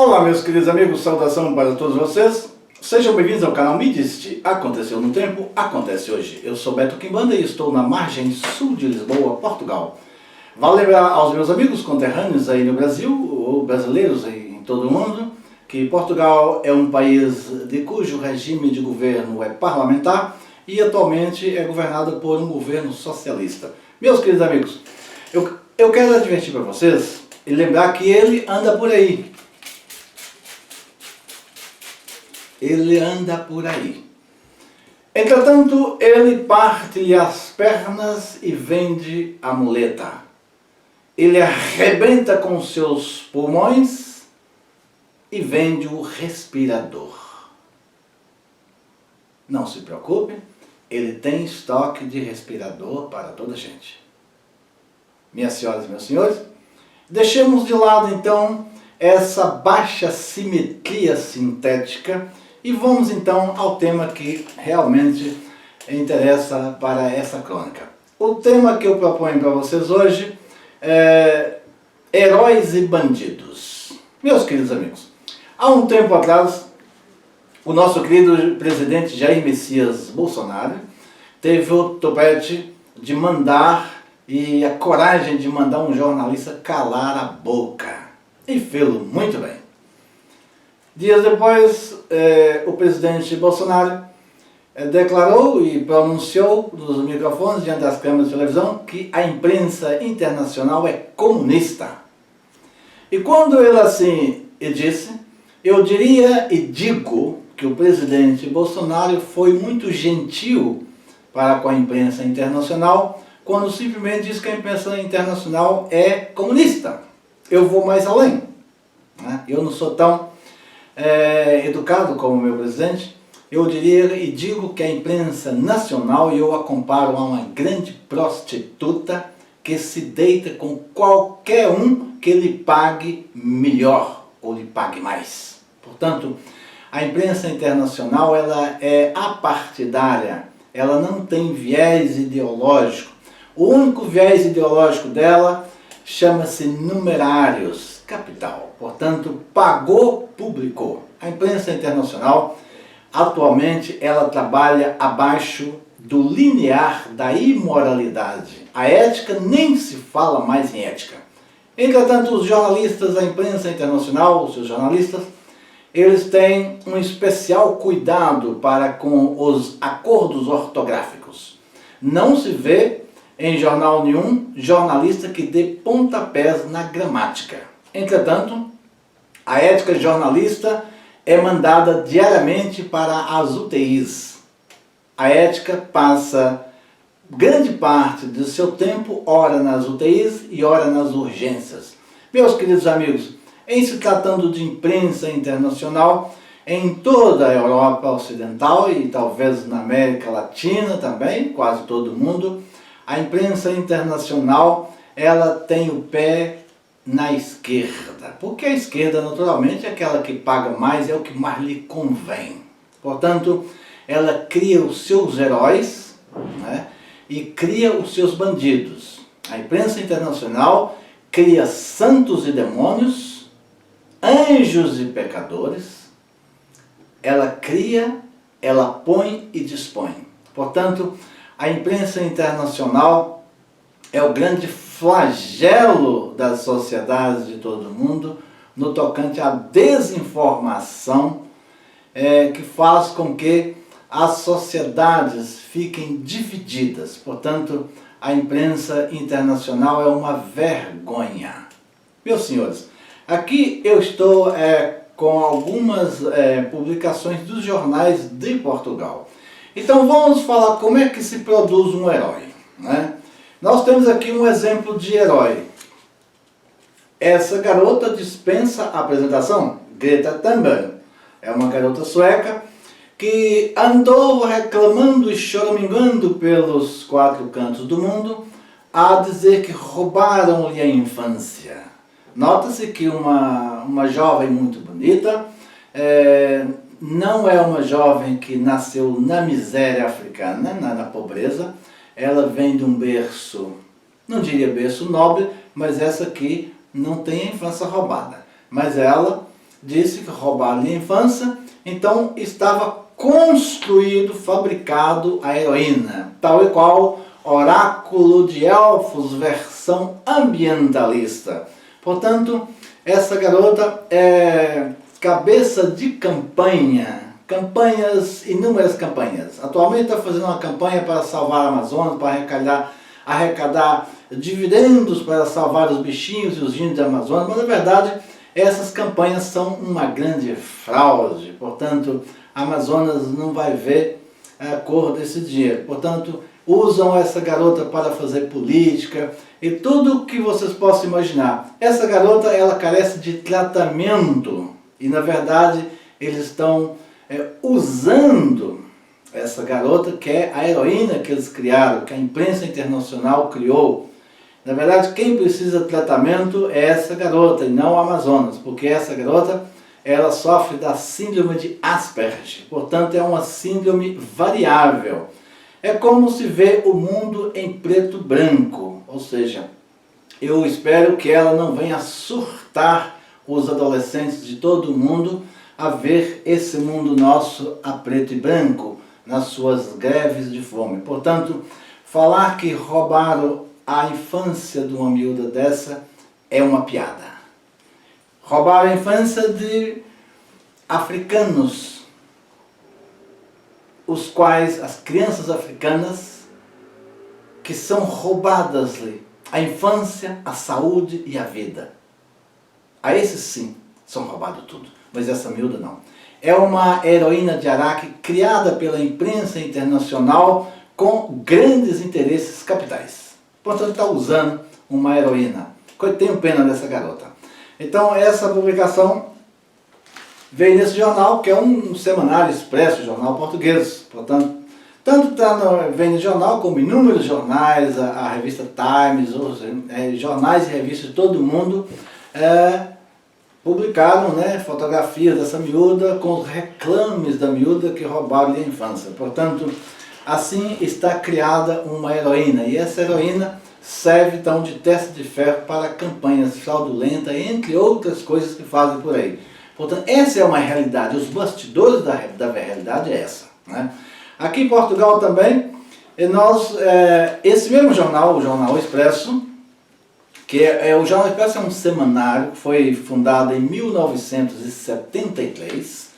Olá, meus queridos amigos, saudação para todos vocês. Sejam bem-vindos ao canal Me Diste. Aconteceu no tempo, acontece hoje. Eu sou Beto Quimbanda e estou na margem sul de Lisboa, Portugal. Vale lembrar aos meus amigos conterrâneos aí no Brasil, ou brasileiros aí em todo o mundo, que Portugal é um país de cujo regime de governo é parlamentar e atualmente é governado por um governo socialista. Meus queridos amigos, eu quero advertir para vocês e lembrar que ele anda por aí. Ele anda por aí. Entretanto, ele parte-lhe as pernas e vende a muleta. Ele arrebenta com seus pulmões e vende o respirador. Não se preocupe, ele tem estoque de respirador para toda a gente. Minhas senhoras e meus senhores, deixemos de lado então essa baixa simetria sintética e vamos então ao tema que realmente interessa para essa crônica. O tema que eu proponho para vocês hoje é heróis e bandidos. Meus queridos amigos, há um tempo atrás, o nosso querido presidente Jair Messias Bolsonaro teve o topete de mandar e a coragem de mandar um jornalista calar a boca. E fê-lo muito bem. Dias depois, o presidente Bolsonaro declarou e pronunciou nos microfones diante das câmeras de televisão que a imprensa internacional é comunista. E quando ele assim disse, eu diria e digo que o presidente Bolsonaro foi muito gentil para com a imprensa internacional quando simplesmente diz que a imprensa internacional é comunista. Eu vou mais além. Né? Eu não sou tão educado como o meu presidente. Eu diria e digo que a imprensa nacional, e eu a comparo a uma grande prostituta que se deita com qualquer um que lhe pague melhor ou lhe pague mais. Portanto, a imprensa internacional ela é apartidária, ela não tem viés ideológico. O único viés ideológico dela chama-se numerários, capital. Portanto, pagou, publicou. A imprensa internacional, atualmente, ela trabalha abaixo do linear da imoralidade. A ética nem se fala mais em ética. Entretanto, os jornalistas, a imprensa internacional, os seus jornalistas, eles têm um especial cuidado para com os acordos ortográficos. Não se vê em jornal nenhum jornalista que dê pontapés na gramática. Entretanto, a ética jornalista é mandada diariamente para as UTIs. A ética passa grande parte do seu tempo, ora nas UTIs e ora nas urgências. Meus queridos amigos, em se tratando de imprensa internacional, em toda a Europa Ocidental e talvez na América Latina também, quase todo mundo, a imprensa internacional ela tem o pé na esquerda, porque a esquerda naturalmente é aquela que paga mais, é o que mais lhe convém. Portanto, ela cria os seus heróis, né, e cria os seus bandidos. A imprensa internacional cria santos e demônios, anjos e pecadores, ela cria, ela põe e dispõe. Portanto, a imprensa internacional é o grande flagelo das sociedades de todo o mundo no tocante à desinformação que faz com que as sociedades fiquem divididas. Portanto, a imprensa internacional é uma vergonha. Meus senhores, aqui eu estou com algumas publicações dos jornais de Portugal. Então vamos falar como é que se produz um herói, né? Nós temos aqui um exemplo de herói. Essa garota dispensa a apresentação, Greta Thunberg. É uma garota sueca que andou reclamando e choramingando pelos quatro cantos do mundo a dizer que roubaram-lhe a infância. Nota-se que uma jovem muito bonita, não é uma jovem que nasceu na miséria africana, na pobreza. Ela vem de um berço, não diria berço nobre, mas essa aqui não tem a infância roubada. Mas ela disse que roubaram-lhe a infância, então estava construído, fabricado a heroína, tal e qual Oráculo de Elfos, versão ambientalista. Portanto, essa garota é cabeça de campanha, inúmeras campanhas. Atualmente está fazendo uma campanha para salvar a Amazônia, para arrecadar dividendos para salvar os bichinhos e os índios da Amazônia, mas na verdade essas campanhas são uma grande fraude. Portanto, a Amazonas não vai ver a cor desse dinheiro. Portanto, usam essa garota para fazer política e tudo o que vocês possam imaginar. Essa garota, ela carece de tratamento e na verdade eles estão usando essa garota, que é a heroína que eles criaram, que a imprensa internacional criou. Na verdade, quem precisa de tratamento é essa garota e não a Amazonas, porque essa garota, ela sofre da síndrome de Asperger, portanto é uma síndrome variável. É como se vê o mundo em preto e branco, ou seja, eu espero que ela não venha surtar os adolescentes de todo o mundo a ver esse mundo nosso a preto e branco, nas suas greves de fome. Portanto, falar que roubaram a infância de uma miúda dessa é uma piada. Roubaram a infância de africanos, os quais, as crianças africanas, que são roubadas-lhe a infância, a saúde e a vida. A esses sim, são roubados tudo, mas essa miúda não. É uma heroína de Araque criada pela imprensa internacional com grandes interesses capitais. Portanto, está usando uma heroína. Eu tenho pena dessa garota. Então, essa publicação veio nesse jornal, que é um semanário expresso, jornal português. Portanto, tanto vem no jornal como inúmeros jornais, a revista Times, os jornais e revistas de todo o mundo publicaram fotografias dessa miúda com os reclames da miúda que roubaram-lhe a infância. Portanto, assim está criada uma heroína. E essa heroína serve então de testa de ferro para campanhas fraudulentas, entre outras coisas que fazem por aí. Portanto, essa é uma realidade. Os bastidores da realidade é essa. Aqui em Portugal também, esse mesmo jornal, o Jornal Expresso, o Jornal Expresso é um semanário que foi fundado em 1973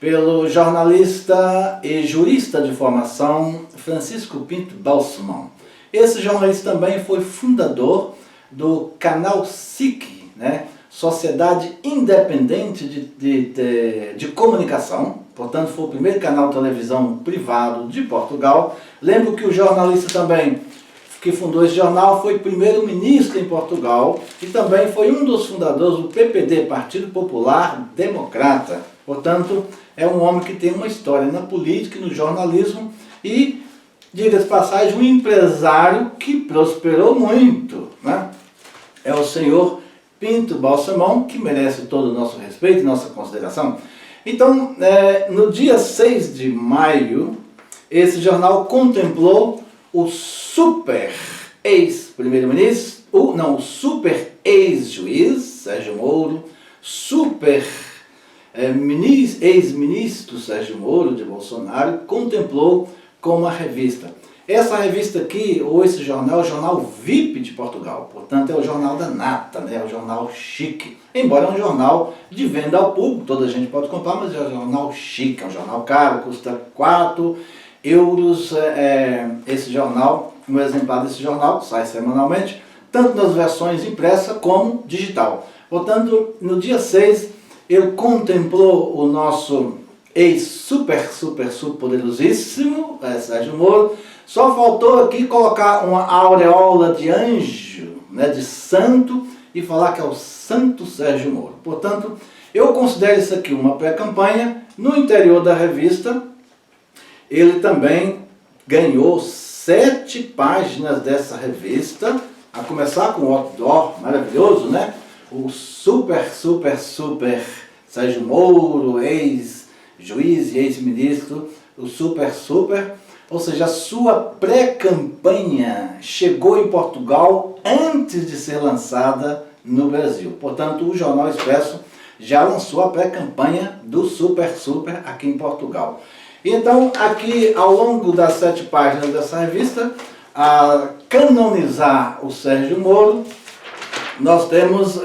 pelo jornalista e jurista de formação Francisco Pinto Balsemão. Esse jornalista também foi fundador do canal SIC, Sociedade Independente de Comunicação. Portanto, foi o primeiro canal de televisão privado de Portugal. Lembro que o jornalista também que fundou esse jornal foi primeiro-ministro em Portugal e também foi um dos fundadores do PPD, Partido Popular Democrata. Portanto, é um homem que tem uma história na política e no jornalismo e, diga-se de passagem, um empresário que prosperou muito. É o senhor Pinto Balsemão, que merece todo o nosso respeito e nossa consideração. Então, no dia 6 de maio, esse jornal contemplou o super ex-primeiro-ministro, o super ex-juiz, Sérgio Moro, super ex-ministro Sérgio Moro de Bolsonaro, contemplou com uma revista. Essa revista aqui, ou esse jornal, é o jornal VIP de Portugal. Portanto, é o jornal da nata, é o jornal chique. Embora é um jornal de venda ao público, toda a gente pode comprar, mas é um jornal chique, é um jornal caro, custa 4 euros esse jornal, um exemplar desse jornal, sai semanalmente, tanto nas versões impressa como digital. Portanto, no dia 6, ele contemplou o nosso ex-super poderosíssimo, Sérgio Moro. Só faltou aqui colocar uma aureola de anjo, de santo, e falar que é o Santo Sérgio Moro. Portanto, eu considero isso aqui uma pré-campanha. No interior da revista, ele também ganhou 7 páginas dessa revista, a começar com o outdoor maravilhoso, O super Sérgio Moro, ex-juiz e ex-ministro, o super, ou seja, a sua pré-campanha chegou em Portugal antes de ser lançada no Brasil. Portanto, o Jornal Expresso já lançou a pré-campanha do Super aqui em Portugal. Então, aqui ao longo das 7 páginas dessa revista, a canonizar o Sérgio Moro, nós temos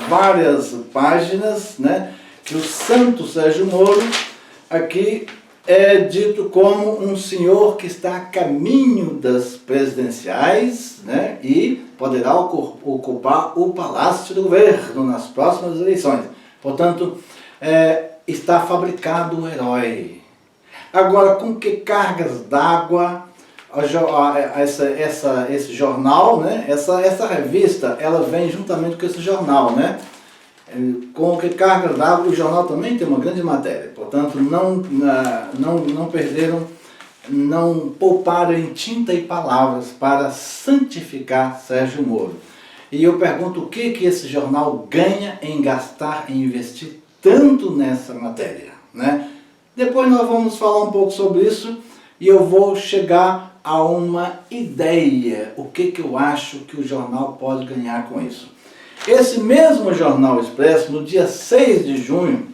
várias páginas, né, que o santo Sérgio Moro aqui é dito como um senhor que está a caminho das presidenciais, né, e poderá ocupar o Palácio do Governo nas próximas eleições. Portanto, está fabricado o herói. Agora, com que cargas d'água esse jornal, né, essa revista, ela vem juntamente com esse jornal, né? Com que cargas d'água, o jornal também tem uma grande matéria. Portanto, não perderam, não pouparam em tinta e palavras para santificar Sérgio Moro. E eu pergunto o que esse jornal ganha em gastar, em investir tanto nessa matéria, né? Depois nós vamos falar um pouco sobre isso e eu vou chegar a uma ideia, o que eu acho que o jornal pode ganhar com isso. Esse mesmo Jornal Expresso, no dia 6 de junho,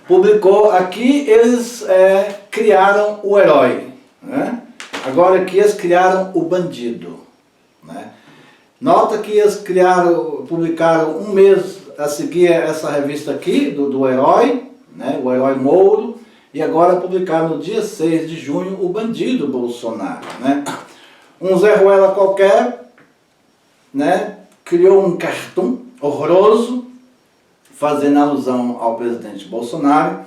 publicou aqui, eles criaram o herói, né? Agora aqui eles criaram o bandido, né? Nota que eles publicaram um mês a seguir essa revista aqui, do herói, né? O herói Moro, e agora publicaram no dia 6 de junho o bandido Bolsonaro, né? Um Zé Ruela qualquer, né, criou um cartoon horroroso, fazendo alusão ao presidente Bolsonaro,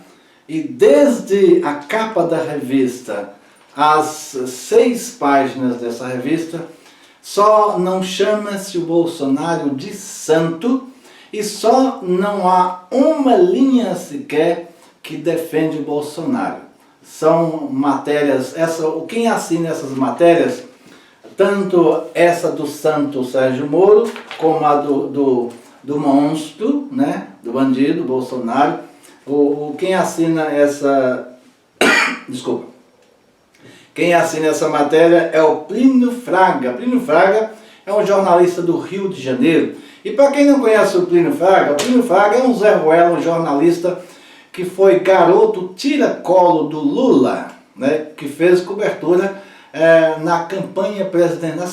e desde a capa da revista, as 6 páginas dessa revista, só não chama-se o Bolsonaro de santo, e só não há uma linha sequer que defende o Bolsonaro. São matérias, quem assina essas matérias, tanto essa do santo Sérgio Moro, como a do monstro, né, do bandido Bolsonaro, quem assina essa... Desculpa. Quem assina essa matéria é o Plínio Fraga. Plínio Fraga é um jornalista do Rio de Janeiro. E para quem não conhece o Plínio Fraga é um Zé Ruela, um jornalista que foi garoto tira-colo do Lula, né, que fez cobertura nas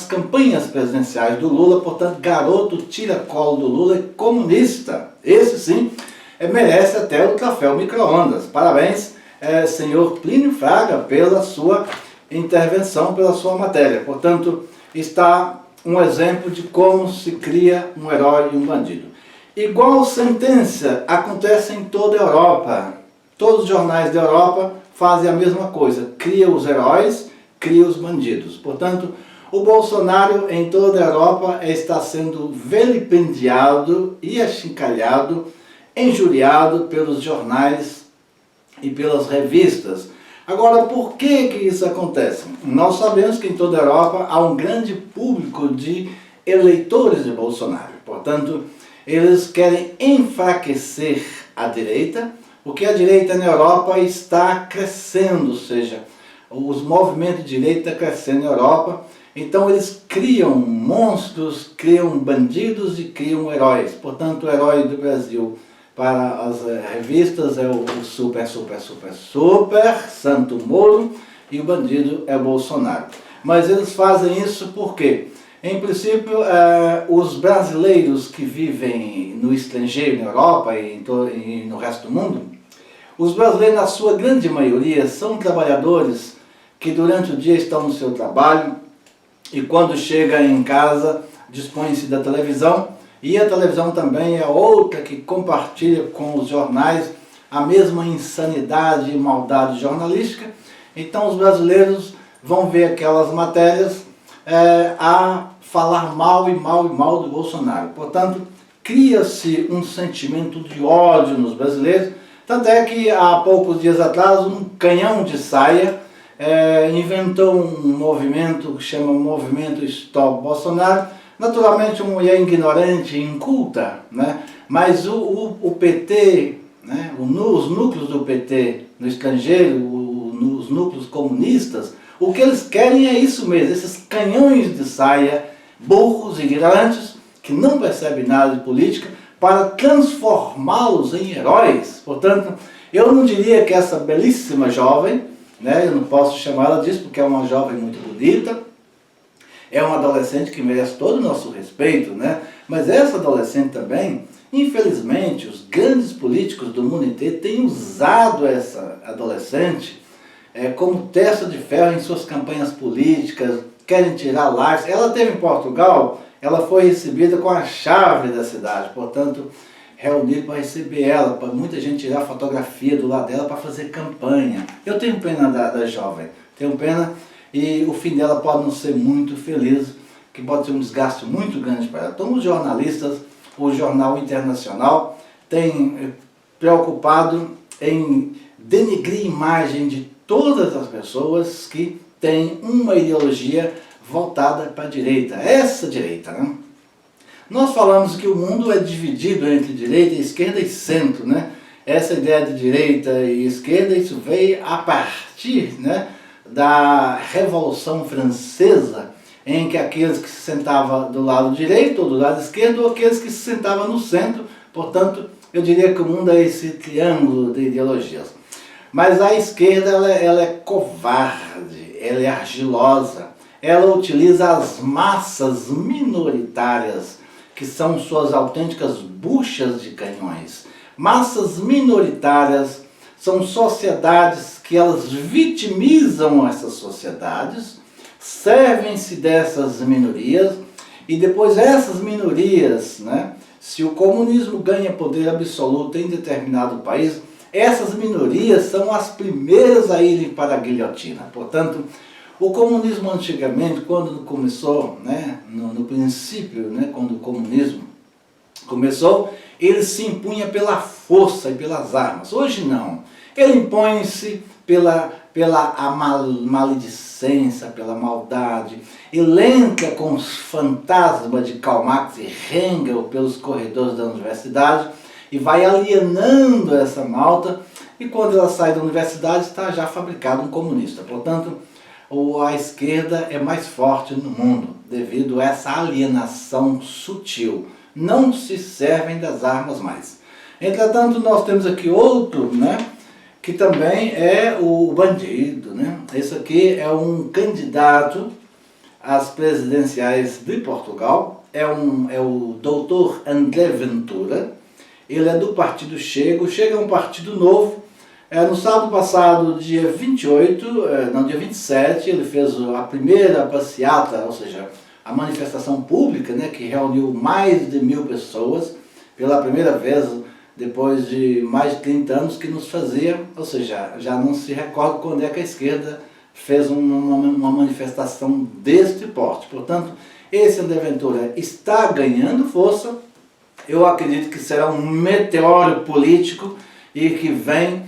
campanhas presidenciais do Lula. Portanto, garoto tira-colo do Lula, é comunista. Esse sim merece até o troféu micro-ondas. Parabéns, senhor Plínio Fraga, pela sua intervenção, pela sua matéria. Portanto, está um exemplo de como se cria um herói e um bandido. Igual sentença acontece em toda a Europa. Todos os jornais da Europa fazem a mesma coisa. Cria os heróis, cria os bandidos. Portanto, o Bolsonaro em toda a Europa está sendo vilipendiado e achincalhado, injuriado pelos jornais e pelas revistas. Agora, por que isso acontece? Nós sabemos que em toda a Europa há um grande público de eleitores de Bolsonaro. Portanto, eles querem enfraquecer a direita, porque a direita na Europa está crescendo, ou seja, os movimentos de direita crescendo na Europa. Então eles criam monstros, criam bandidos e criam heróis. Portanto, o herói do Brasil para as revistas é o super Santo Moro, e o bandido é o Bolsonaro. Mas eles fazem isso por quê? Em princípio, os brasileiros que vivem no estrangeiro, na Europa e no resto do mundo, os brasileiros, na sua grande maioria, são trabalhadores que durante o dia estão no seu trabalho e quando chega em casa dispõe-se da televisão, e a televisão também é outra que compartilha com os jornais a mesma insanidade e maldade jornalística. Então os brasileiros vão ver aquelas matérias a falar mal do Bolsonaro. Portanto, cria-se um sentimento de ódio nos brasileiros. Tanto é que há poucos dias atrás um canhão de saia inventou um movimento que chama Movimento Stop Bolsonaro. Naturalmente uma mulher ignorante e inculta, né? Mas o PT, né? Os núcleos do PT no estrangeiro, os núcleos comunistas, o que eles querem é isso mesmo, esses canhões de saia, burros e ignorantes, que não percebem nada de política, para transformá-los em heróis. Portanto, eu não diria que essa belíssima jovem, né, eu não posso chamar ela disso porque é uma jovem muito bonita, é uma adolescente que merece todo o nosso respeito, né? Mas essa adolescente também, infelizmente, os grandes políticos do mundo inteiro têm usado essa adolescente como testa de ferro em suas campanhas políticas, querem tirar likes. Ela esteve em Portugal, ela foi recebida com a chave da cidade, portanto, reunido para receber ela, para muita gente tirar fotografia do lado dela para fazer campanha. Eu tenho pena da jovem, tenho pena, e o fim dela pode não ser muito feliz, que pode ser um desgaste muito grande para ela. Então os jornalistas, o Jornal Internacional, tem preocupado em denegrir a imagem de todas as pessoas que têm uma ideologia voltada para a direita, essa direita, né? Nós falamos que o mundo é dividido entre direita, esquerda e centro, né? Essa ideia de direita e esquerda, isso veio a partir, né, da Revolução Francesa, em que aqueles que se sentavam do lado direito ou do lado esquerdo, ou aqueles que se sentavam no centro. Portanto, eu diria que o mundo é esse triângulo de ideologias. Mas a esquerda ela é covarde, ela é argilosa, ela utiliza as massas minoritárias, que são suas autênticas buchas de canhões. Massas minoritárias são sociedades que elas vitimizam essas sociedades, servem-se dessas minorias, e depois essas minorias, né, se o comunismo ganha poder absoluto em determinado país, essas minorias são as primeiras a irem para a guilhotina. Portanto, o comunismo antigamente, quando começou, né, no princípio, né, quando o comunismo começou, ele se impunha pela força e pelas armas. Hoje não. Ele impõe-se pela maledicência, pela maldade. Ele entra com os fantasmas de Karl Marx e Engel pelos corredores da universidade e vai alienando essa malta, e quando ela sai da universidade está já fabricado um comunista. Portanto, a esquerda é mais forte no mundo devido a essa alienação sutil. Não se servem das armas mais. Entretanto, nós temos aqui outro, né, que também é o bandido, né? Esse aqui é um candidato às presidenciais de Portugal, é o doutor André Ventura. Ele é do partido Chega. O Chega é um partido novo. No sábado passado, dia 27, ele fez a primeira passeata, ou seja, a manifestação pública, né, que reuniu mais de 1000 pessoas, pela primeira vez, depois de mais de 30 anos que nos fazia, ou seja, já não se recorda quando é que a esquerda fez uma manifestação deste porte. Portanto, esse André Ventura está ganhando força. Eu acredito que será um meteoro político e que vem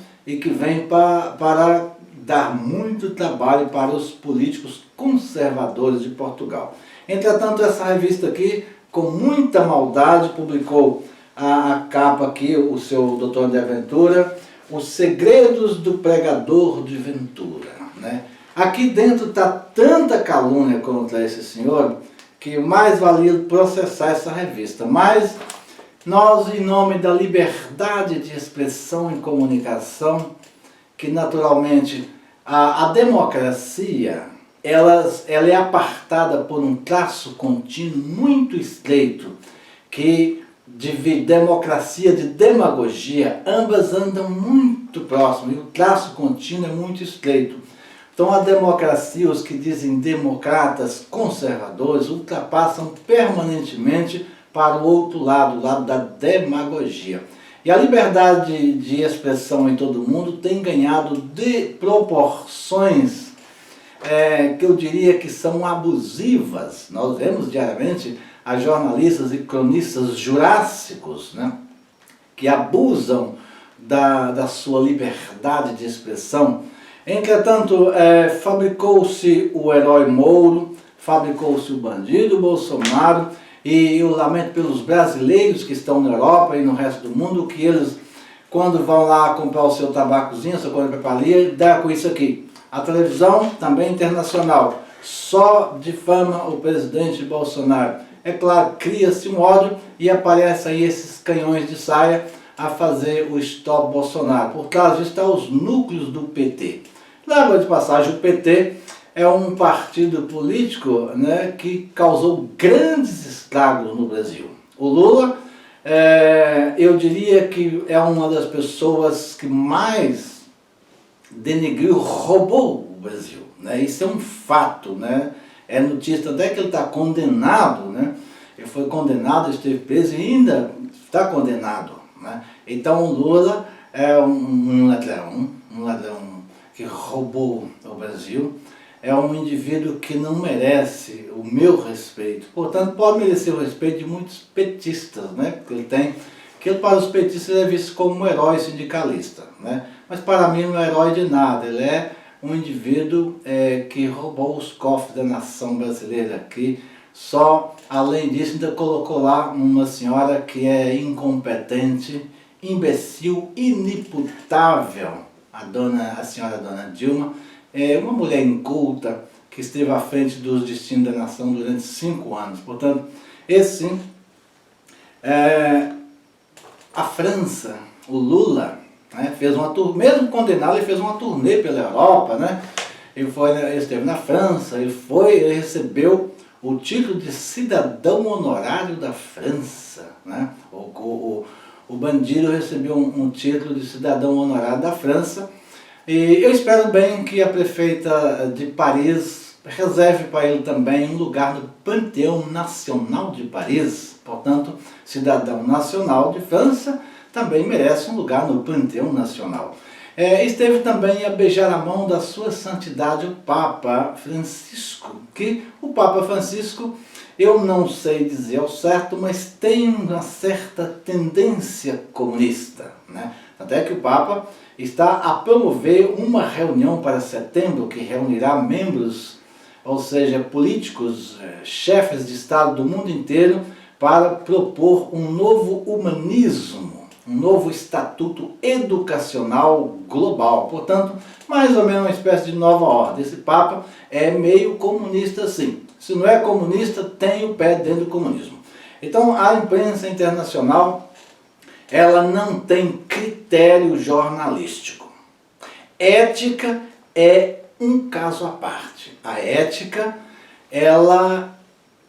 para dar muito trabalho para os políticos conservadores de Portugal. Entretanto, essa revista aqui, com muita maldade, publicou a capa aqui, o seu Dr. André Ventura, Os Segredos do Pregador de Ventura, né? Aqui dentro está tanta calúnia contra esse senhor que mais valia processar essa revista. Mas nós, em nome da liberdade de expressão e comunicação, que naturalmente a democracia ela é apartada por um traço contínuo muito estreito, que de democracia, de demagogia, ambas andam muito próximas, e o traço contínuo é muito estreito. Então a democracia, os que dizem democratas, conservadores, ultrapassam permanentemente para o outro lado, o lado da demagogia. E a liberdade de expressão em todo o mundo tem ganhado de proporções que eu diria que são abusivas. Nós vemos diariamente a jornalistas e cronistas jurássicos, né, que abusam da sua liberdade de expressão. Entretanto, fabricou-se o herói Moro, fabricou-se o bandido Bolsonaro, e eu lamento pelos brasileiros que estão na Europa e no resto do mundo, que eles, quando vão lá comprar o seu tabacozinho, a sua coisa de papalia, dá com isso aqui. A televisão, também internacional, só difama o presidente Bolsonaro. é claro, cria-se um ódio e aparecem aí esses canhões de saia a fazer o stop Bolsonaro. Por trás disso estão os núcleos do PT. Logo de passagem, o PT é um partido político, né, que causou grandes estragos no Brasil. O Lula, eu diria que é uma das pessoas que mais denegriu, roubou o Brasil, né? Isso é um fato, né? É notícia até que ele está condenado, né? Ele foi condenado, esteve preso e ainda está condenado, né? Então o Lula é um ladrão que roubou o Brasil, é um indivíduo que não merece o meu respeito. Portanto, pode merecer o respeito de muitos petistas, né? Porque ele tem, que para os petistas ele é visto como um herói sindicalista, né? Mas para mim não é herói de nada, ele é um indivíduo que roubou os cofres da nação brasileira, que só, além disso, ainda colocou lá uma senhora que é incompetente, imbecil, inimputável, a senhora Dona Dilma, uma mulher inculta que esteve à frente dos destinos da nação durante 5 anos. Portanto, esse sim, a França, o Lula, né, fez uma turnê, mesmo condenado, ele fez uma turnê pela Europa, né? Ele esteve na França, ele recebeu o título de cidadão honorário da França, né? O bandido recebeu um título de cidadão honorário da França. E eu espero bem que a prefeita de Paris reserve para ele também um lugar no Panteão Nacional de Paris. Portanto, cidadão nacional de França também merece um lugar no Panteão Nacional. Esteve também a beijar a mão da sua santidade o Papa Francisco, que o Papa Francisco, eu não sei dizer ao certo, mas tem uma certa tendência comunista, né? Até que o Papa está a promover uma reunião para setembro que reunirá membros, ou seja, políticos, chefes de Estado do mundo inteiro, para propor um novo humanismo, um novo estatuto educacional global. Portanto, mais ou menos uma espécie de nova ordem. Esse Papa é meio comunista, sim. Se não é comunista, tem o pé dentro do comunismo. Então, a imprensa internacional, ela não tem critério jornalístico. Ética é um caso à parte. A ética, ela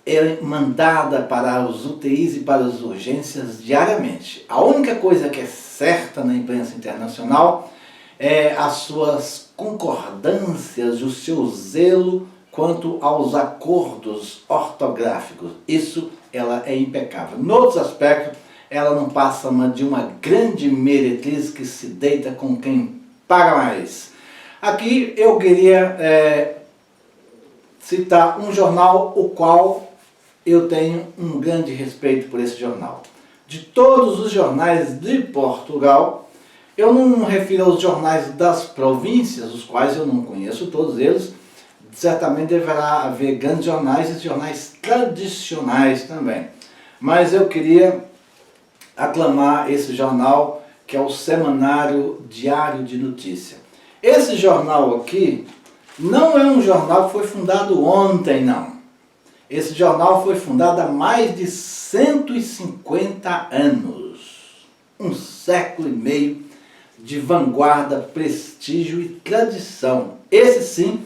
é mandada para os UTIs e para as urgências diariamente. A única coisa que é certa na imprensa internacional é as suas concordâncias, o seu zelo quanto aos acordos ortográficos. Isso ela é impecável. Em outros aspectos, ela não passa de uma grande meretriz que se deita com quem paga mais. Aqui eu queria citar um jornal o qual eu tenho um grande respeito por esse jornal. De todos os jornais de Portugal, eu não me refiro aos jornais das províncias, os quais eu não conheço todos eles. Certamente deverá haver grandes jornais e jornais tradicionais também. Mas eu queria aclamar esse jornal, que é o Semanário Diário de Notícia. Esse jornal aqui não é um jornal que foi fundado ontem, não. Esse jornal foi fundado há mais de 150 anos. Um século e meio de vanguarda, prestígio e tradição. Esse sim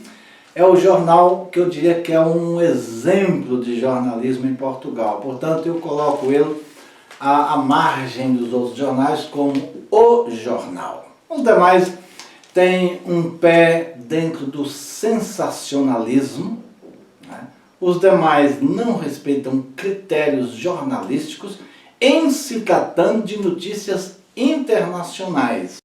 é o jornal que eu diria que é um exemplo de jornalismo em Portugal. Portanto, eu coloco ele à margem dos outros jornais como o jornal. Os demais têm um pé dentro do sensacionalismo, né? Os demais não respeitam critérios jornalísticos em se tratando de notícias internacionais.